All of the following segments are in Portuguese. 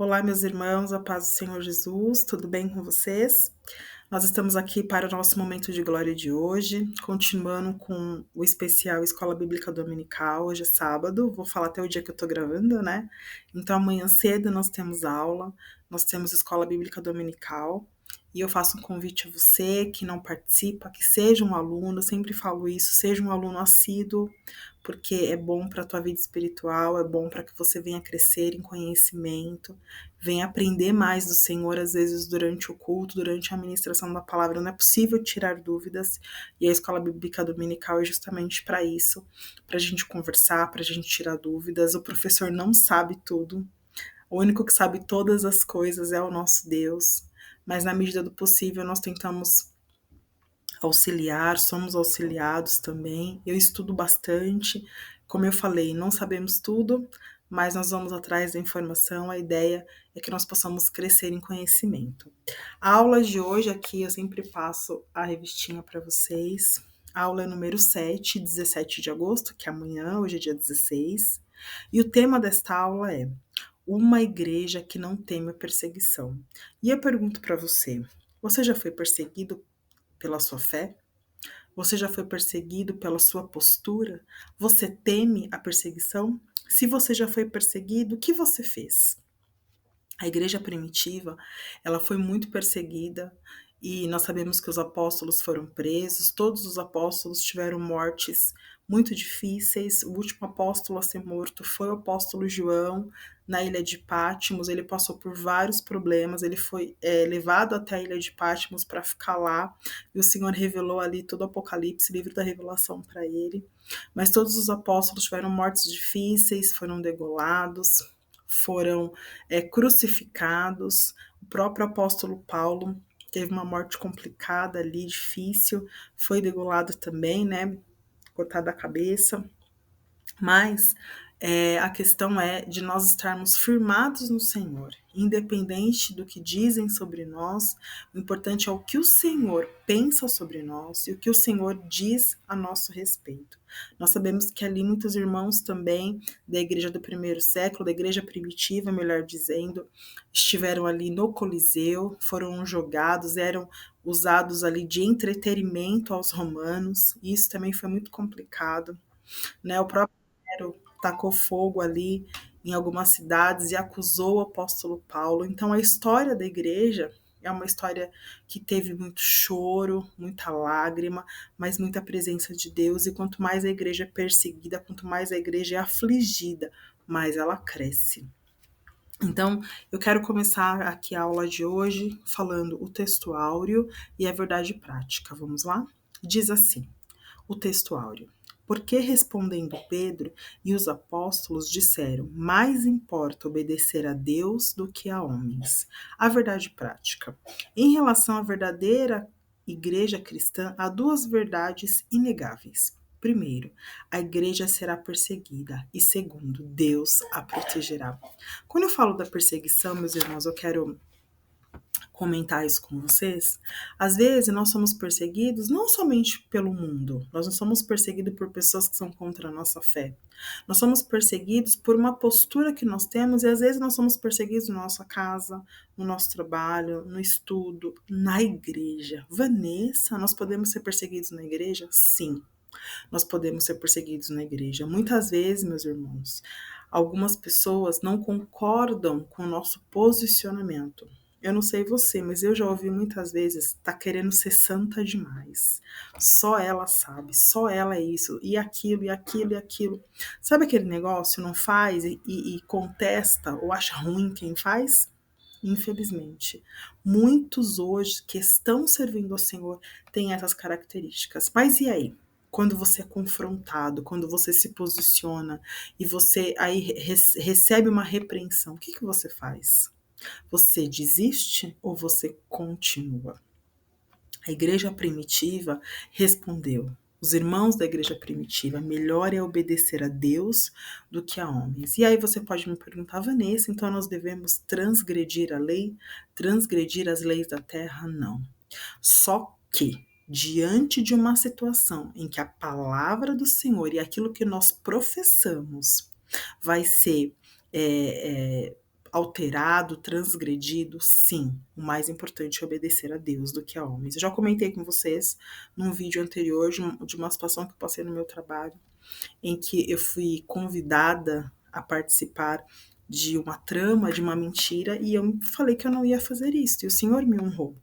Olá, meus irmãos, a paz do Senhor Jesus, tudo bem com vocês? Nós estamos aqui para o nosso momento de glória de hoje, continuando com o especial Escola Bíblica Dominical. Hoje é sábado, vou falar até o dia que eu tô gravando, né? Então, amanhã cedo nós temos aula, nós temos Escola Bíblica Dominical. E eu faço um convite a você que não participa, que seja um aluno, eu sempre falo isso, seja um aluno assíduo, porque é bom para a tua vida espiritual, é bom para que você venha crescer em conhecimento, venha aprender mais do Senhor, às vezes durante o culto, durante a ministração da palavra, não é possível tirar dúvidas, e a Escola Bíblica Dominical é justamente para isso, para a gente conversar, para a gente tirar dúvidas. O professor não sabe tudo, o único que sabe todas as coisas é o nosso Deus, mas na medida do possível nós tentamos auxiliar, somos auxiliados também. Eu estudo bastante, como eu falei, não sabemos tudo, mas nós vamos atrás da informação. A ideia é que nós possamos crescer em conhecimento. A aula de hoje aqui, eu sempre passo a revistinha para vocês. A aula é número 7, 17 de agosto, que é amanhã, hoje é dia 16. E o tema desta aula é uma igreja que não teme a perseguição. E eu pergunto para você, você já foi perseguido pela sua fé? Você já foi perseguido pela sua postura? Você teme a perseguição? Se você já foi perseguido, o que você fez? A igreja primitiva, ela foi muito perseguida e nós sabemos que os apóstolos foram presos, todos os apóstolos tiveram mortes muito difíceis. O último apóstolo a ser morto foi o apóstolo João, na ilha de Patmos. Ele passou por vários problemas, ele foi levado até a ilha de Patmos para ficar lá, e o Senhor revelou ali todo o Apocalipse, livro da revelação para ele. Mas todos os apóstolos tiveram mortes difíceis, foram degolados, foram crucificados. O próprio apóstolo Paulo teve uma morte complicada ali, difícil, foi degolado também, né? Cortada a cabeça. Mas a questão é de nós estarmos firmados no Senhor, independente do que dizem sobre nós. O importante é o que o Senhor pensa sobre nós e o que o Senhor diz a nosso respeito. Nós sabemos que ali muitos irmãos também da igreja do primeiro século, da igreja primitiva, melhor dizendo, estiveram ali no Coliseu, foram jogados, eram usados ali de entretenimento aos romanos, e isso também foi muito complicado, né? O próprio Nero tacou fogo ali em algumas cidades e acusou o apóstolo Paulo. Então a história da igreja é uma história que teve muito choro, muita lágrima, mas muita presença de Deus. E quanto mais a igreja é perseguida, quanto mais a igreja é afligida, mais ela cresce. Então, eu quero começar aqui a aula de hoje falando o texto áureo e a verdade prática. Vamos lá? Diz assim: o texto áureo. Porque respondendo Pedro e os apóstolos disseram: mais importa obedecer a Deus do que a homens. A verdade prática. Em relação à verdadeira igreja cristã, há duas verdades inegáveis. Primeiro, a igreja será perseguida. E segundo, Deus a protegerá. Quando eu falo da perseguição, meus irmãos, eu quero comentar isso com vocês. Às vezes nós somos perseguidos não somente pelo mundo, nós não somos perseguidos por pessoas que são contra a nossa fé. Nós somos perseguidos por uma postura que nós temos, e às vezes nós somos perseguidos na nossa casa, no nosso trabalho, no estudo, na igreja. Vanessa, nós podemos ser perseguidos na igreja? Sim, nós podemos ser perseguidos na igreja. Muitas vezes, meus irmãos, algumas pessoas não concordam com o nosso posicionamento. Eu não sei você, mas eu já ouvi muitas vezes, tá querendo ser santa demais. Só ela sabe, só ela é isso, e aquilo, e aquilo, e aquilo. Sabe aquele negócio, não faz e contesta ou acha ruim quem faz? Infelizmente, muitos hoje que estão servindo ao Senhor têm essas características. Mas e aí? Quando você é confrontado, quando você se posiciona e você aí recebe uma repreensão, o que, que você faz? Você desiste ou você continua? A igreja primitiva respondeu: os irmãos da igreja primitiva, melhor é obedecer a Deus do que a homens. E aí você pode me perguntar: Vanessa, então nós devemos transgredir a lei? Transgredir as leis da terra? Não. Só que, diante de uma situação em que a palavra do Senhor e aquilo que nós professamos vai ser alterado, transgredido, sim. O mais importante é obedecer a Deus do que a homens. Eu já comentei com vocês num vídeo anterior de uma situação que eu passei no meu trabalho, em que eu fui convidada a participar de uma trama, de uma mentira, e eu falei que eu não ia fazer isso, e o Senhor me honrou.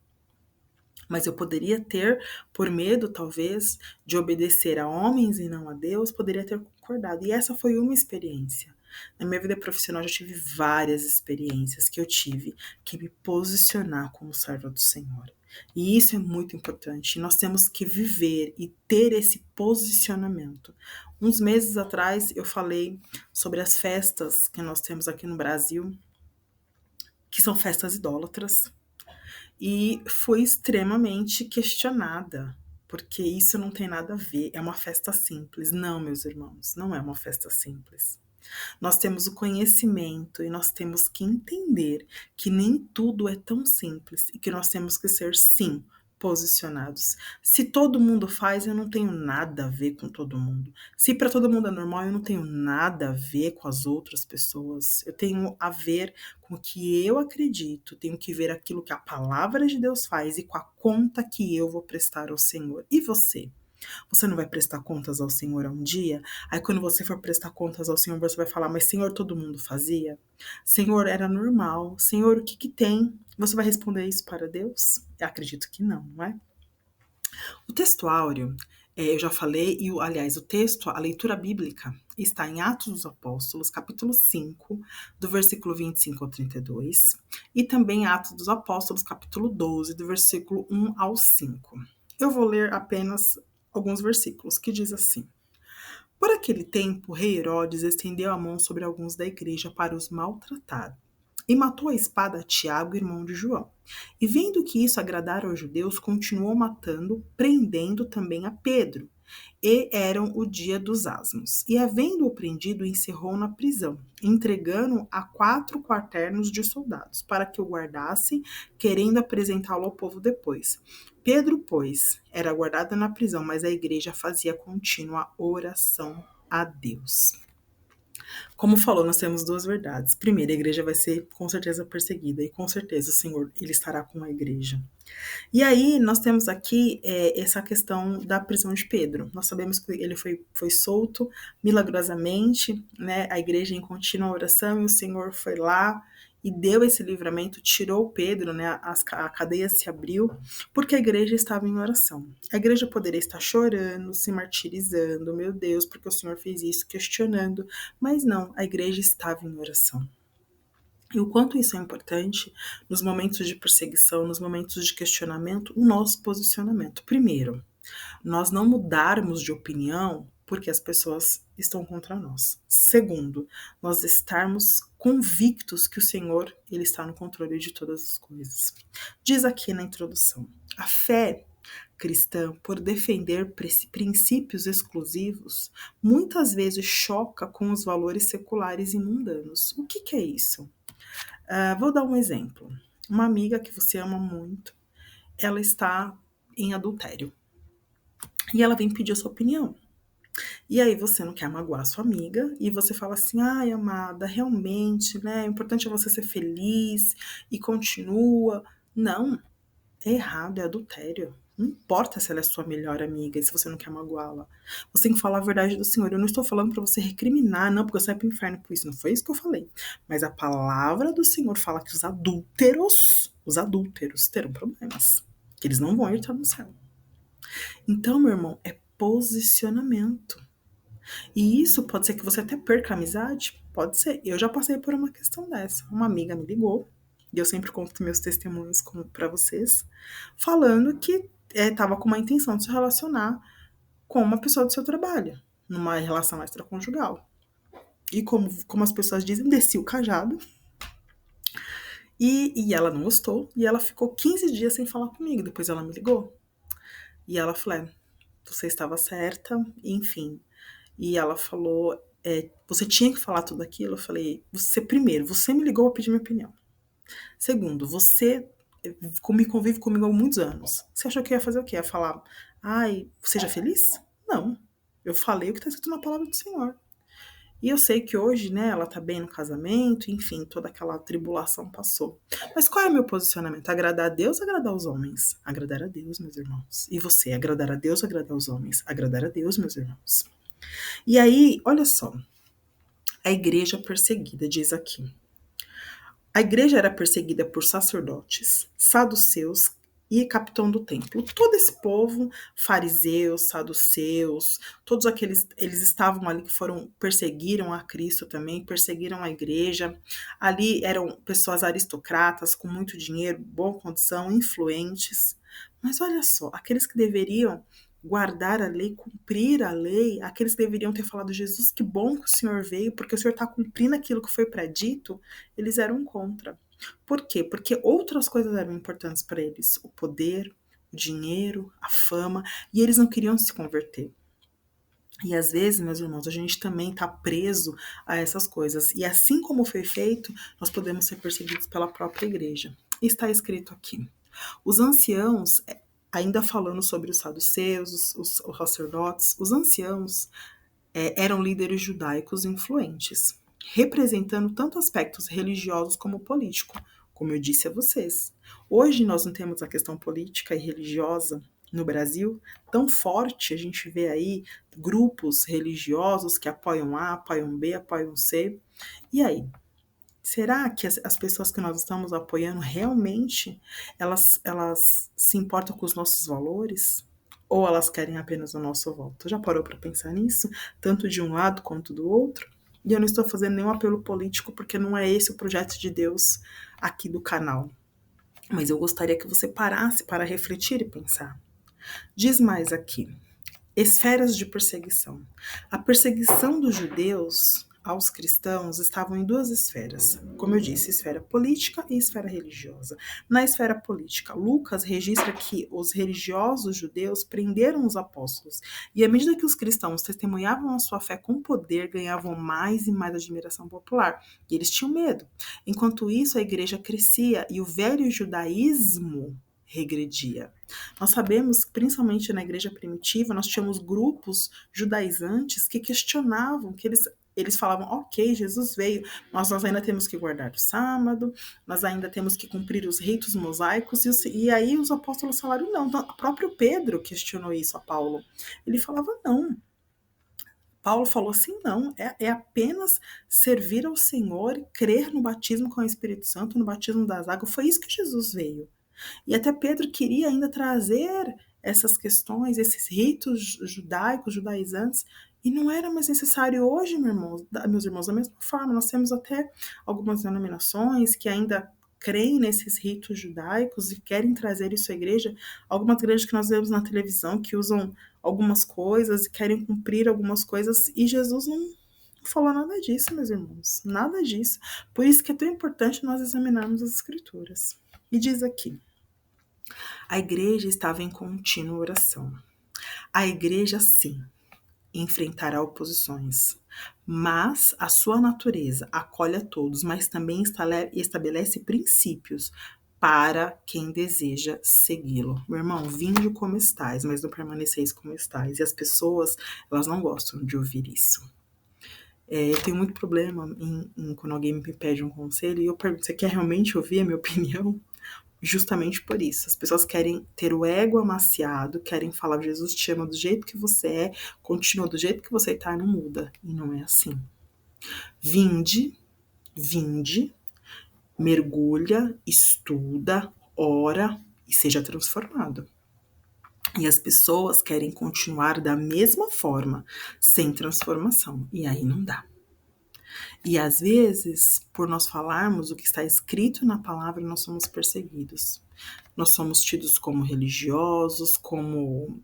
Mas eu poderia ter, por medo talvez, de obedecer a homens e não a Deus, poderia ter concordado. E essa foi uma experiência. Na minha vida profissional, eu já tive várias experiências que eu tive que me posicionar como serva do Senhor. E isso é muito importante. Nós temos que viver e ter esse posicionamento. Uns meses atrás, eu falei sobre as festas que nós temos aqui no Brasil, que são festas idólatras, e fui extremamente questionada, porque isso não tem nada a ver, é uma festa simples. Não, meus irmãos, não é uma festa simples. Nós temos o conhecimento e nós temos que entender que nem tudo é tão simples e que nós temos que ser, sim, posicionados. Se todo mundo faz, eu não tenho nada a ver com todo mundo. Se para todo mundo é normal, eu não tenho nada a ver com as outras pessoas. Eu tenho a ver com o que eu acredito, tenho que ver aquilo que a palavra de Deus faz e com a conta que eu vou prestar ao Senhor. E você? Você não vai prestar contas ao Senhor um dia? Aí quando você for prestar contas ao Senhor, você vai falar, mas Senhor, todo mundo fazia? Senhor, era normal. Senhor, o que que tem? Você vai responder isso para Deus? Eu acredito que não, não é? O texto áureo, eu já falei, aliás, o texto, a leitura bíblica, está em Atos dos Apóstolos, capítulo 5, do versículo 25 ao 32, e também Atos dos Apóstolos, capítulo 12, do versículo 1 ao 5. Eu vou ler apenas alguns versículos, que diz assim: Por aquele tempo, o rei Herodes estendeu a mão sobre alguns da igreja para os maltratar, e matou a espada a Tiago, irmão de João. E vendo que isso agradara aos judeus, continuou matando, prendendo também a Pedro. E eram o dia dos asmos. E havendo-o prendido, encerrou na prisão, entregando-o a 4 quaternos de soldados, para que o guardassem, querendo apresentá-lo ao povo depois. Pedro, pois, era guardado na prisão, mas a igreja fazia contínua oração a Deus. Como falou, nós temos duas verdades. Primeiro, a igreja vai ser com certeza perseguida, e com certeza o Senhor ele estará com a igreja. E aí nós temos aqui essa questão da prisão de Pedro. Nós sabemos que ele foi solto milagrosamente, né? A igreja em contínua oração, e o Senhor foi lá e deu esse livramento, tirou Pedro, né? A cadeia se abriu, porque a igreja estava em oração. A igreja poderia estar chorando, se martirizando, meu Deus, porque o Senhor fez isso, questionando, mas não, a igreja estava em oração. E o quanto isso é importante nos momentos de perseguição, nos momentos de questionamento, o nosso posicionamento. Primeiro, nós não mudarmos de opinião porque as pessoas estão contra nós. Segundo, nós estarmos convictos que o Senhor ele está no controle de todas as coisas. Diz aqui na introdução, a fé cristã, por defender princípios exclusivos, muitas vezes choca com os valores seculares e mundanos. O que é isso? Vou dar um exemplo. Uma amiga que você ama muito, ela está em adultério. E ela vem pedir a sua opinião. E aí você não quer magoar a sua amiga, e você fala assim, ai, amada, realmente, né, o importante é você ser feliz, e continua. Não, é errado, é adultério. Não importa se ela é sua melhor amiga e se você não quer magoá-la. Você tem que falar a verdade do Senhor. Eu não estou falando para você recriminar, não, porque você vai pro inferno por isso. Não foi isso que eu falei. Mas a palavra do Senhor fala que os adúlteros terão problemas. Que eles não vão entrar no céu. Então, meu irmão, é posicionamento. E isso pode ser que você até perca a amizade? Pode ser. Eu já passei por uma questão dessa. Uma amiga me ligou, e eu sempre conto meus testemunhos para vocês, falando que estava com uma intenção de se relacionar com uma pessoa do seu trabalho, numa relação extraconjugal. E como as pessoas dizem, desci o cajado, e ela não gostou, e ela ficou 15 dias sem falar comigo. Depois ela me ligou, e ela falou, você estava certa, enfim. E ela falou, você tinha que falar tudo aquilo? Eu falei, você me ligou a pedir minha opinião. Segundo, você me convive comigo há muitos anos. Você achou que eu ia fazer o quê? Ia falar, ai, seja feliz? Não. Eu falei o que está escrito na palavra do Senhor. E eu sei que hoje, né, ela tá bem no casamento, enfim, toda aquela tribulação passou. Mas qual é o meu posicionamento? Agradar a Deus, agradar os homens? Agradar a Deus, meus irmãos. E você, agradar a Deus, agradar os homens? Agradar a Deus, meus irmãos. E aí, olha só, a igreja perseguida, diz aqui. A igreja era perseguida por sacerdotes, saduceus e capitão do templo. Todo esse povo, fariseus, saduceus, todos aqueles, eles estavam ali que perseguiram a Cristo também, perseguiram a igreja. Ali eram pessoas aristocratas com muito dinheiro, boa condição, influentes. Mas olha só, aqueles que deveriam guardar a lei, cumprir a lei, aqueles que deveriam ter falado: Jesus, que bom que o Senhor veio, porque o Senhor está cumprindo aquilo que foi predito, eles eram contra. Por quê? Porque outras coisas eram importantes para eles: o poder, o dinheiro, a fama, e eles não queriam se converter. E às vezes, meus irmãos, a gente também está preso a essas coisas. E assim como foi feito, nós podemos ser perseguidos pela própria igreja. Está escrito aqui: os anciãos, ainda falando sobre os saduceus, os sacerdotes, os anciãos eram líderes judaicos influentes, representando tanto aspectos religiosos como político, como eu disse a vocês. Hoje nós não temos a questão política e religiosa no Brasil tão forte, a gente vê aí grupos religiosos que apoiam A, apoiam B, apoiam C. E aí? Será que as pessoas que nós estamos apoiando realmente elas se importam com os nossos valores? Ou elas querem apenas o nosso voto? Já parou para pensar nisso? Tanto de um lado quanto do outro? E eu não estou fazendo nenhum apelo político, porque não é esse o projeto de Deus aqui do canal. Mas eu gostaria que você parasse para refletir e pensar. Diz mais aqui: esferas de perseguição. A perseguição dos judeus aos cristãos estavam em duas esferas, como eu disse, esfera política e esfera religiosa. Na esfera política, Lucas registra que os religiosos judeus prenderam os apóstolos, e à medida que os cristãos testemunhavam a sua fé com poder, ganhavam mais e mais admiração popular, e eles tinham medo. Enquanto isso, a igreja crescia e o velho judaísmo regredia. Nós sabemos que, principalmente na igreja primitiva, nós tínhamos grupos judaizantes que questionavam, que eles falavam: ok, Jesus veio, mas nós ainda temos que guardar o sábado, nós ainda temos que cumprir os ritos mosaicos, e aí os apóstolos falaram não. Então, o próprio Pedro questionou isso a Paulo. Ele falava não. Paulo falou assim: não, é apenas servir ao Senhor e crer no batismo com o Espírito Santo, no batismo das águas. Foi isso que Jesus veio. E até Pedro queria ainda trazer essas questões, esses ritos judaicos, judaizantes, e não era mais necessário hoje, meus irmãos, da mesma forma. Nós temos até algumas denominações que ainda creem nesses ritos judaicos e querem trazer isso à igreja. Algumas igrejas que nós vemos na televisão que usam algumas coisas e querem cumprir algumas coisas, e Jesus não falou nada disso, meus irmãos, nada disso. Por isso que é tão importante nós examinarmos as escrituras. E diz aqui: a igreja estava em contínua oração. A igreja, sim, enfrentará oposições, mas a sua natureza acolhe a todos, mas também estabelece princípios para quem deseja segui-lo. Meu irmão, vinde como estais, mas não permaneceis como estais. E as pessoas, elas não gostam de ouvir isso. Eu tenho muito problema quando alguém me pede um conselho e eu pergunto: você quer realmente ouvir a minha opinião? Justamente por isso. As pessoas querem ter o ego amaciado, querem falar: Jesus te ama do jeito que você é, continua do jeito que você está, não muda. E não é assim. Vinde, mergulha, estuda, ora e seja transformado. E as pessoas querem continuar da mesma forma, sem transformação. E aí não dá. E às vezes, por nós falarmos o que está escrito na palavra, nós somos perseguidos. Nós somos tidos como religiosos, como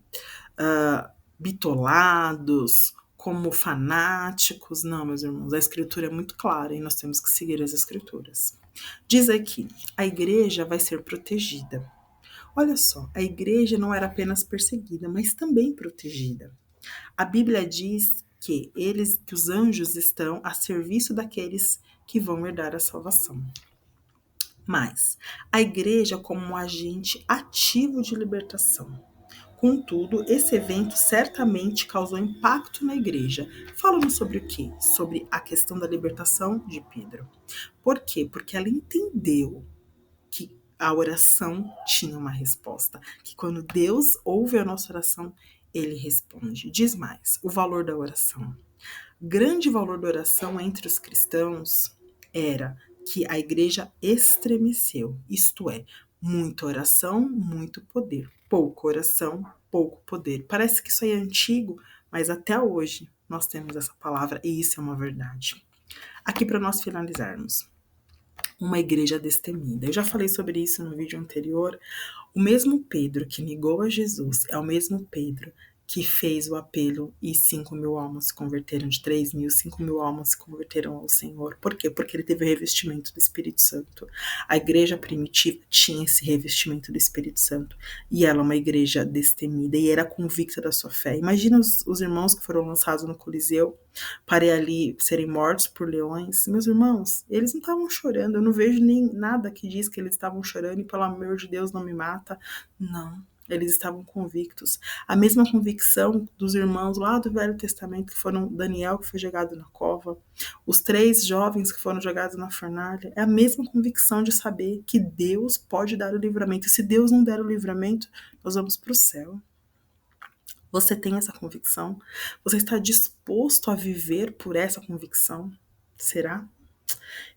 bitolados, como fanáticos. Não, meus irmãos, a escritura é muito clara e nós temos que seguir as escrituras. Diz aqui: a igreja vai ser protegida. Olha só, a igreja não era apenas perseguida, mas também protegida. A Bíblia diz que os anjos estão a serviço daqueles que vão herdar a salvação. Mas a igreja como um agente ativo de libertação. Contudo, esse evento certamente causou impacto na igreja. Falando sobre o quê? Sobre a questão da libertação de Pedro. Por quê? Porque ela entendeu que a oração tinha uma resposta, que quando Deus ouve a nossa oração, ele responde. Diz mais, o valor da oração. Grande valor da oração entre os cristãos era que a igreja estremeceu, isto é, muita oração, muito poder. Pouca oração, pouco poder. Parece que isso aí é antigo, mas até hoje nós temos essa palavra e isso é uma verdade. Aqui para nós finalizarmos. Uma igreja destemida. Eu já falei sobre isso no vídeo anterior. O mesmo Pedro que negou a Jesus é o mesmo Pedro que fez o apelo e 5.000 almas se converteram, de 3.000, 5.000 almas se converteram ao Senhor. Por quê? Porque ele teve o revestimento do Espírito Santo. A igreja primitiva tinha esse revestimento do Espírito Santo e ela é uma igreja destemida e era convicta da sua fé. Imagina os irmãos que foram lançados no Coliseu para ali serem mortos por leões. Meus irmãos, eles não estavam chorando, eu não vejo nem nada que diz que eles estavam chorando e pelo amor de Deus não me mata. Não, eles estavam convictos. A mesma convicção dos irmãos lá do Velho Testamento, que foram Daniel, que foi jogado na cova, os 3 jovens que foram jogados na fornalha, é a mesma convicção de saber que Deus pode dar o livramento. E se Deus não der o livramento, nós vamos para o céu. Você tem essa convicção? Você está disposto a viver por essa convicção? Será?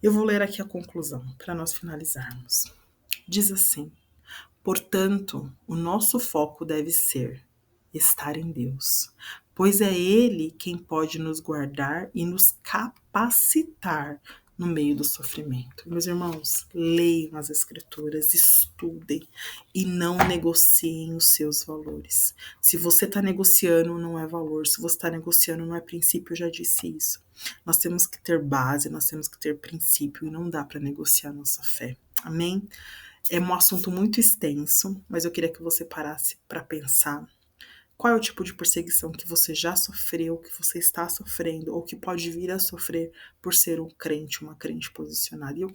Eu vou ler aqui a conclusão para nós finalizarmos. Diz assim: portanto, o nosso foco deve ser estar em Deus, pois é Ele quem pode nos guardar e nos capacitar no meio do sofrimento. Meus irmãos, leiam as Escrituras, estudem e não negociem os seus valores. Se você está negociando, não é valor. Se você está negociando, não é princípio. Eu já disse isso. Nós temos que ter base, nós temos que ter princípio e não dá para negociar nossa fé. Amém? É um assunto muito extenso, mas eu queria que você parasse para pensar. Qual é o tipo de perseguição que você já sofreu, que você está sofrendo, ou que pode vir a sofrer por ser um crente, uma crente posicionada? E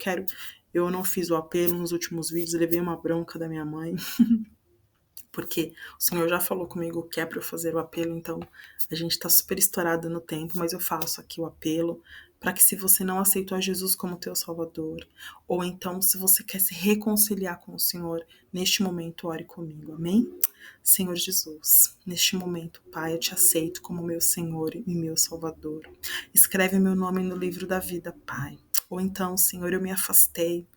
eu não fiz o apelo nos últimos vídeos, levei uma bronca da minha mãe, porque o Senhor já falou comigo que é para eu fazer o apelo, então a gente está super estourado no tempo, mas eu faço aqui o apelo para que, se você não aceitou a Jesus como teu Salvador, ou então se você quer se reconciliar com o Senhor, neste momento ore comigo, amém? Senhor Jesus, neste momento, Pai, eu te aceito como meu Senhor e meu Salvador. Escreve meu nome no livro da vida, Pai. Ou então, Senhor, eu me afastei.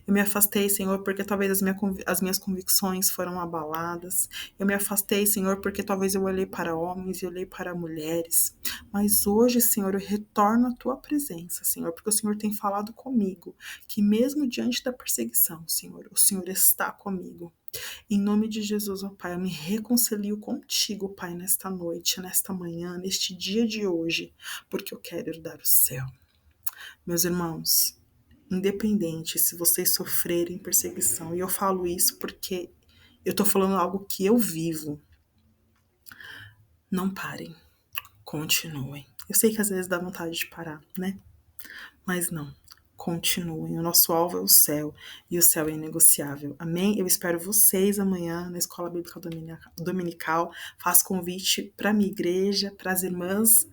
Eu me afastei, Senhor, porque talvez as minhas convicções foram abaladas. Eu me afastei, Senhor, porque talvez eu olhei para homens e olhei para mulheres. Mas hoje, Senhor, eu retorno à tua presença, Senhor, porque o Senhor tem falado comigo, que mesmo diante da perseguição, Senhor, o Senhor está comigo. Em nome de Jesus, ó Pai, eu me reconcilio contigo, Pai, nesta noite, nesta manhã, neste dia de hoje, porque eu quero herdar o céu. Meus irmãos, independente se vocês sofrerem perseguição, e eu falo isso porque eu tô falando algo que eu vivo, não parem, continuem. Eu sei que às vezes dá vontade de parar, né? Mas não, continuem. O nosso alvo é o céu e o céu é inegociável. Amém? Eu espero vocês amanhã na Escola Bíblica Dominical. Faço convite para a minha igreja, para as irmãs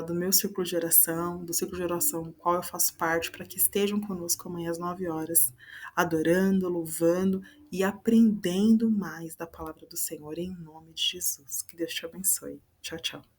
do meu círculo de oração, do círculo de oração do qual eu faço parte, para que estejam conosco amanhã às 9 horas, adorando, louvando e aprendendo mais da palavra do Senhor, em nome de Jesus. Que Deus te abençoe. Tchau, tchau.